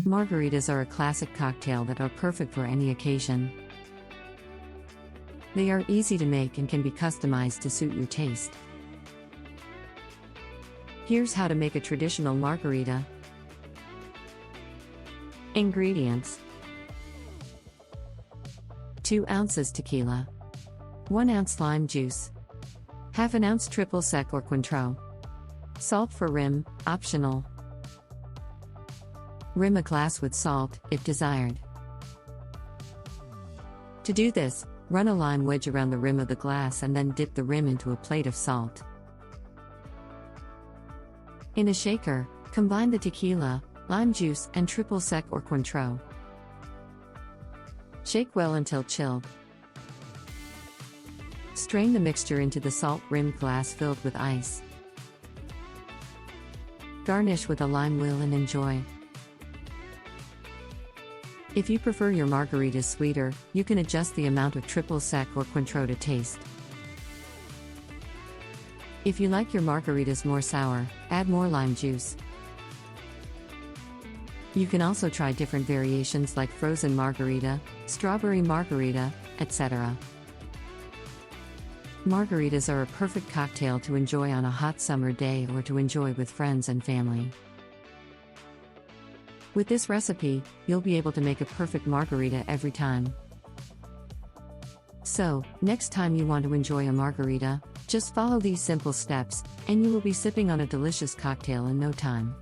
Margaritas are a classic cocktail that are perfect for any occasion. They are easy to make and can be customized to suit your taste. Here's how to make a traditional margarita. Ingredients: 2 ounces tequila, 1 ounce lime juice, half an ounce triple sec or Cointreau, salt for rim, optional. Rim a glass with salt, if desired. To do this, run a lime wedge around the rim of the glass and then dip the rim into a plate of salt. In a shaker, combine the tequila, lime juice, and triple sec or Cointreau. Shake well until chilled. Strain the mixture into the salt-rimmed glass filled with ice. Garnish with a lime wheel and enjoy. If you prefer your margaritas sweeter, you can adjust the amount of triple sec or Cointreau to taste. If you like your margaritas more sour, add more lime juice. You can also try different variations like frozen margarita, strawberry margarita, etc. Margaritas are a perfect cocktail to enjoy on a hot summer day or to enjoy with friends and family. With this recipe, you'll be able to make a perfect margarita every time. So, next time you want to enjoy a margarita, just follow these simple steps, and you will be sipping on a delicious cocktail in no time.